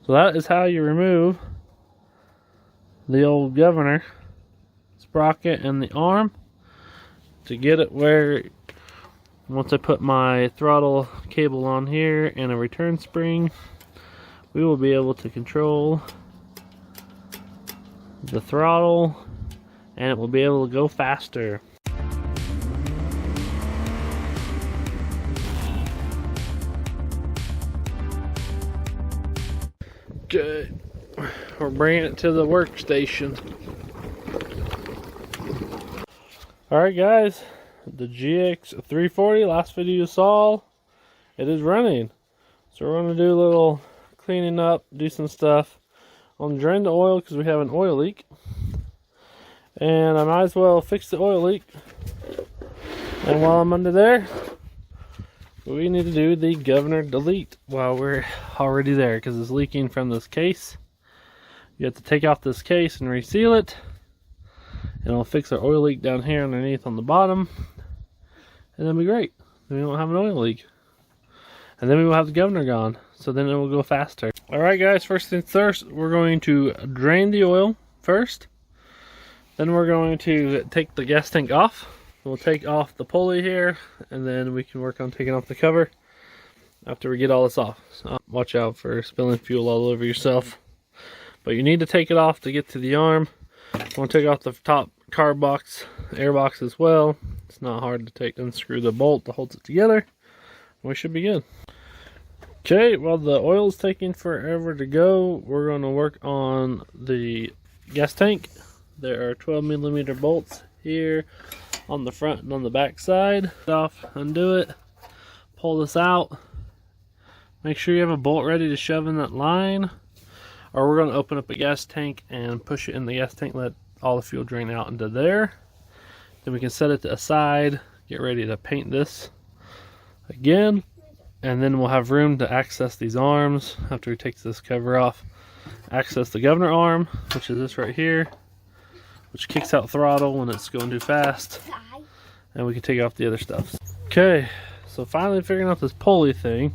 So that is how you remove the old governor sprocket and the arm to get it where, once I put my throttle cable on here and a return spring, we will be able to control the throttle and it will be able to go faster. Okay, we're bringing it to the workstation. Alright guys, the GX340, last video you saw, it is running. So we're going to do a little cleaning up, do some stuff. I'm going to drain the oil because we have an oil leak. And I might as well fix the oil leak. And while I'm under there, we need to do the governor delete while we're already there because it's leaking from this case. You have to take off this case and reseal it. And it'll fix our oil leak down here underneath on the bottom. And that'll be great. Then we won't have an oil leak. And then we will have the governor gone. So then it will go faster. Alright guys, first things first, we're going to drain the oil first. Then we're going to take the gas tank off. We'll take off the pulley here, and then we can work on taking off the cover after we get all this off. So watch out for spilling fuel all over yourself. But you need to take it off to get to the arm. We'll take off the top carb box, air box as well. It's not hard to take, unscrew the bolt that holds it together. We should be good. Okay, well the oil's taking forever to go. We're going to work on the gas tank. There are 12mm bolts here on the front and on the back side. Off, undo it, pull this out. Make sure you have a bolt ready to shove in that line, or we're going to open up a gas tank and push it in the gas tank, let all the fuel drain out into there. Then we can set it aside, get ready to paint this again, and then we'll have room to access these arms after we take this cover off. Access the governor arm, which is this right here, which kicks out throttle when it's going too fast, and we can take off the other stuff. Okay, so finally figuring out this pulley thing.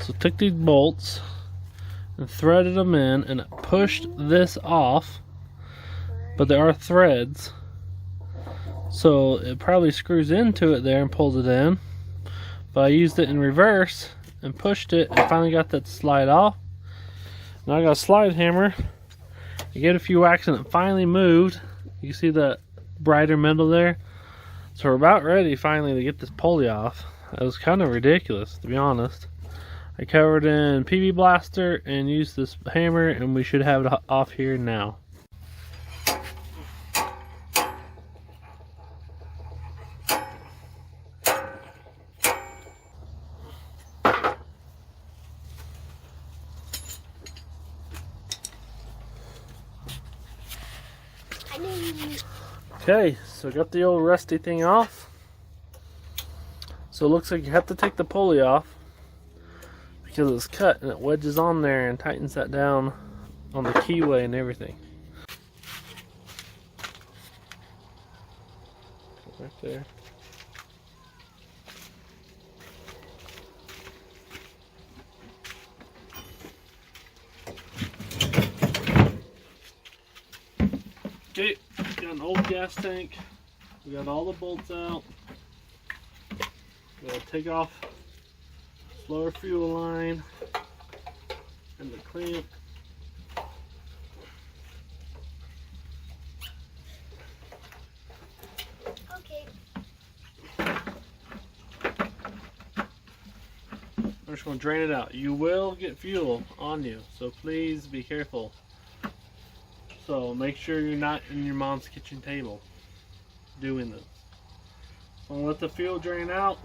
So took these bolts and threaded them in and pushed this off, but there are threads, so it probably screws into it there and pulls it in. But I used it in reverse and pushed it and finally got that to slide off. Now I got a slide hammer. I get a few whacks and it finally moved. You can see the brighter metal there. So we're about ready finally to get this pulley off. That was kind of ridiculous, to be honest. I covered in PV Blaster and used this hammer, and we should have it off here now. Okay, so got the old rusty thing off. So it looks like you have to take the pulley off because it's cut and it wedges on there and tightens that down on the keyway and everything. Right there. Okay, got an old gas tank. We got all the bolts out. We'll take off slower fuel line and the clamp. Okay. I'm just going to drain it out. You will get fuel on you, so please be careful. So make sure you're not in your mom's kitchen table doing this. So let the fuel drain out.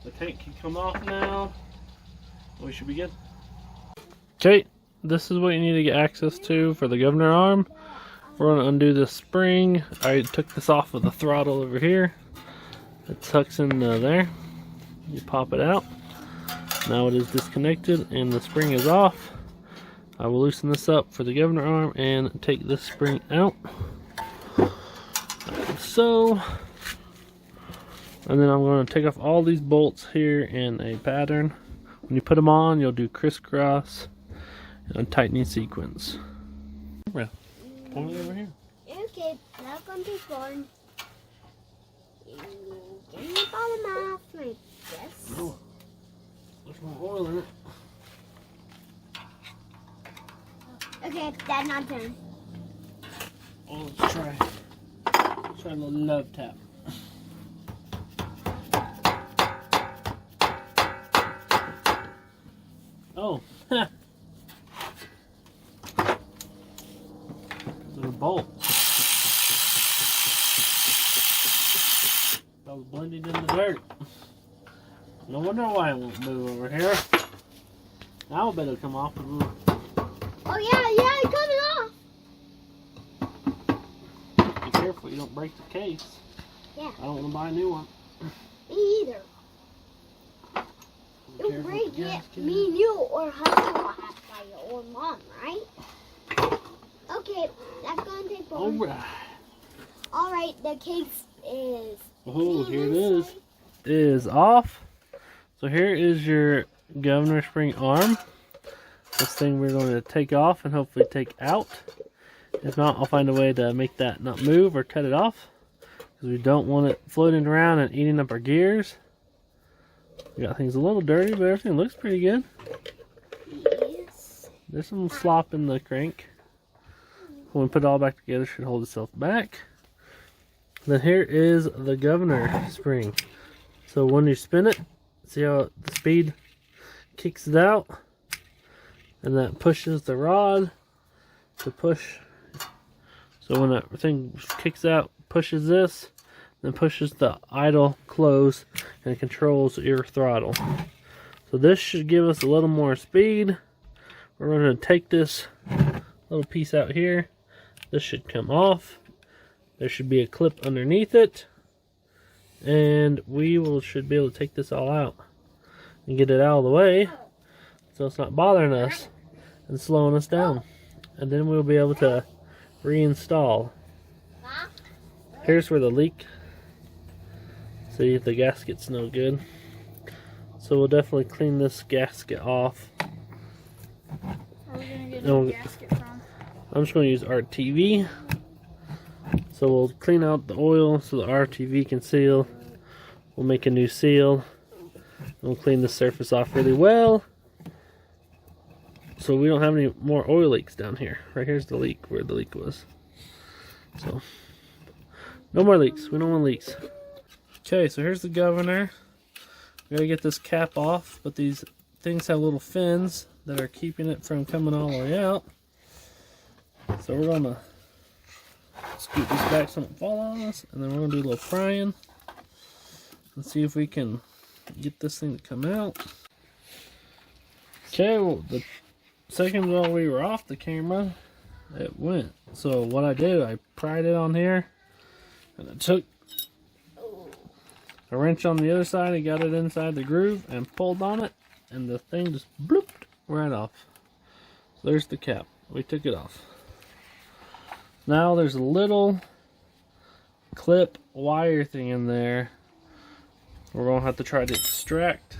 The tank can come off now. We should be good. Okay, this is what you need to get access to for the governor arm. We're going to undo this spring. I took this off of the throttle over here. It tucks in there. You pop it out. Now it is disconnected and the spring is off. I will loosen this up for the governor arm and take this spring out. Like so. And then I'm going to take off all these bolts here in a pattern. When you put them on, you'll do crisscross in a tightening sequence. Point it over here. Okay, that's gonna be fun. Get the bottom off like this. Oh, there's more oil in it. Okay, that's not done. Oh, let's try a little love tap. Oh, there's a bolt. That was blended in the dirt. No wonder why it won't move over here. Now I bet it'll come off and move. Oh yeah, it's coming off. Be careful you don't break the case. Yeah. I don't want to buy a new one. Me either. You'll break it, me and you, or husband will have to buy it, or mom, right? Okay, that's gonna take forever. Alright, the case is... Oh, here it is. It is off. So here is your governor spring arm. This thing we're going to take off and hopefully take out. If not, I'll find a way to make that not move or cut it off, because we don't want it floating around and eating up our gears. We got things a little dirty, but everything looks pretty good. Yes. There's some slop in the crank. When we put it all back together, it should hold itself back. Then here is the governor spring. So when you spin it, see how the speed kicks it out? And that pushes the rod to push. So when that thing kicks out, pushes this, then pushes the idle close and controls your throttle. So this should give us a little more speed. We're going to take this little piece out here. This should come off. There should be a clip underneath it, and we should be able to take this all out and get it out of the way so it's not bothering us and slowing us down. And then we'll be able to reinstall. Here's where the leak. See if the gasket's no good. So we'll definitely clean this gasket off. Where are we going to get a gasket from? I'm just going to use RTV. So we'll clean out the oil so the RTV can seal. We'll make a new seal. And we'll clean the surface off really well, so we don't have any more oil leaks down here. Right here's the leak, where the leak was. So, no more leaks. We don't want leaks. Okay, so here's the governor. We gotta get this cap off, but these things have little fins that are keeping it from coming all the way out. So we're gonna scoot this back so it don't fall on us, and then we're gonna do a little prying and see if we can get this thing to come out. Okay, well, the second while we were off the camera, it went. So what I did, I pried it on here, and I took a wrench on the other side and got it inside the groove and pulled on it, and the thing just blooped right off. So there's the cap. We took it off. Now there's a little clip wire thing in there we're going to have to try to extract.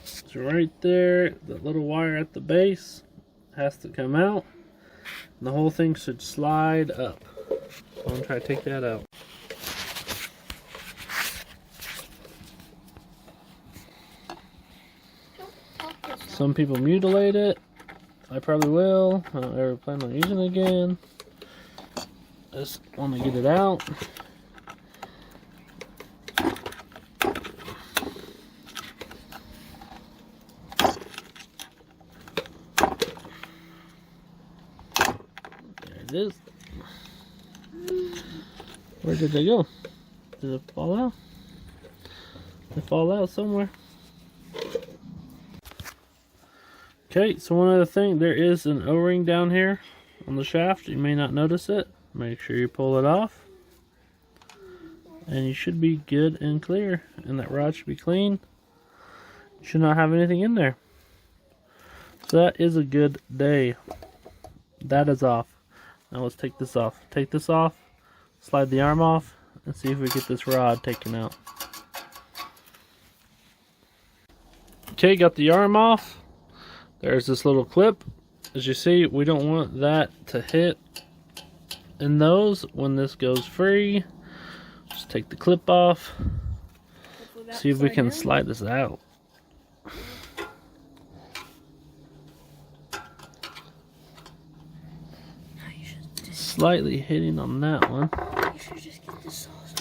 So right there, the little wire at the base has to come out, and the whole thing should slide up. So I'm going to try to take that out. Some people mutilate it. I probably will. I don't ever plan on using it again. I just want to get it out. There it is. Where did they go? Did it fall out? Did it fall out somewhere? Okay, so one other thing, there is an O-ring down here on the shaft. You may not notice it. Make sure you pull it off, and you should be good and clear, and that rod should be clean. You should not have anything in there. So that is a good day. That is off. Now let's take this off. Take this off, slide the arm off, and see if we get this rod taken out. Okay, got the arm off. There's this little clip. As you see, we don't want that to hit in those when this goes free. Just take the clip off. See if we can slide this out. Slightly hitting on that one. You should just get this sauce.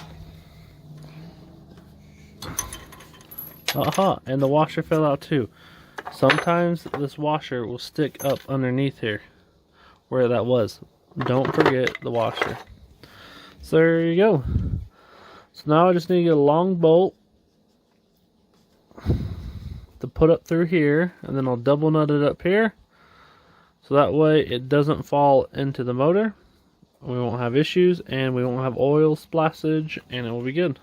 Aha, and the washer fell out too. Sometimes this washer will stick up underneath here where that was. Don't forget the washer. So there you go. So now I just need to get a long bolt to put up through here, and then I'll double nut it up here so that way it doesn't fall into the motor. We won't have issues, and we won't have oil splashage, and it will be good.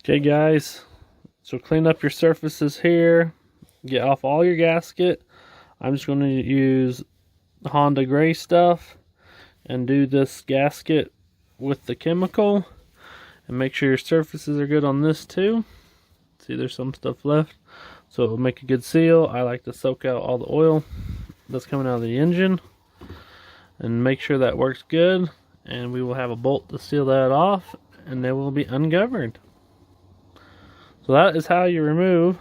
Okay guys, so clean up your surfaces here, get off all your gasket. I'm just going to use Honda gray stuff and do this gasket with the chemical, and make sure your surfaces are good on this too. See, there's some stuff left, so it will make a good seal. I like to soak out all the oil that's coming out of the engine and make sure that works good, and we will have a bolt to seal that off, and they will be ungoverned. So that is how you remove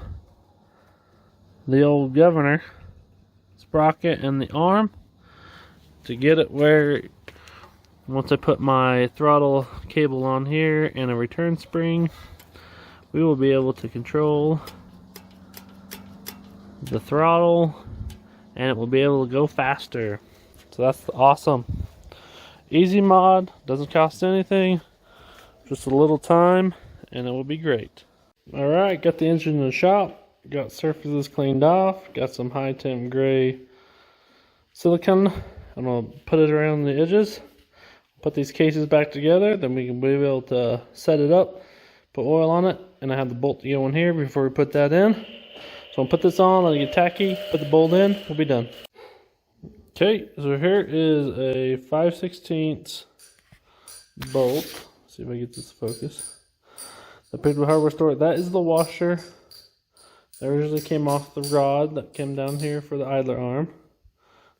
the old governor sprocket and the arm to get it where, once I put my throttle cable on here and a return spring, we will be able to control the throttle and it will be able to go faster. So that's awesome. Easy mod, doesn't cost anything, just a little time, and it will be great. Alright, got the engine in the shop, got surfaces cleaned off, got some high temp gray silicone. I'm going to put it around the edges, put these cases back together, then we can be able to set it up, put oil on it, and I have the bolt to go in here before we put that in. So I'll put this on, let it get tacky, put the bolt in, we'll be done. Okay, so here is a 5/16 bolt. Let's see if I get this to focus. The picked up hardware store, that is the washer. That originally came off the rod that came down here for the idler arm.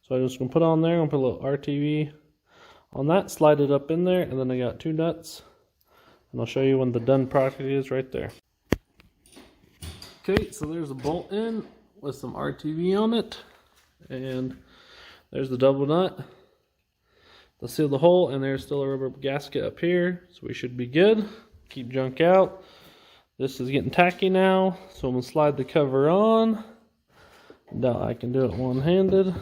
So I'm just going to put on there, I'm going to put a little RTV on that, slide it up in there, and then I got 2 nuts. And I'll show you when the done product is right there. Okay, so there's a bolt in with some RTV on it. And there's the double nut. They'll seal the hole, and there's still a rubber gasket up here. So we should be good. Keep junk out. This is getting tacky now, so I'm going to slide the cover on. Now I can do it one-handed.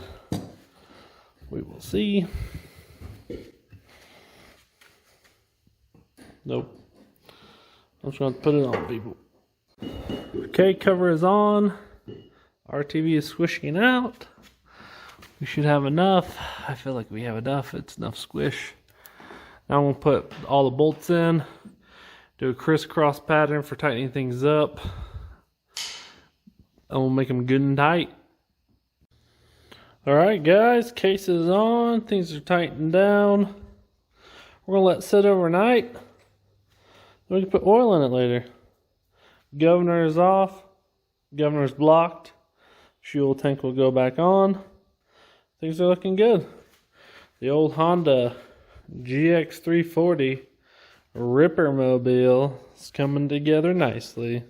We will see. Nope. I'm just going to put it on, people. Okay, cover is on. RTV is squishing out. We should have enough. I feel like we have enough. It's enough squish. Now I'm going to put all the bolts in. Do a crisscross pattern for tightening things up. And we'll make them good and tight. Alright guys, case is on. Things are tightened down. We're going to let it sit overnight. We can put oil in it later. Governor is off. Governor is blocked. Fuel tank will go back on. Things are looking good. The old Honda GX340 Ripper Mobile is coming together nicely.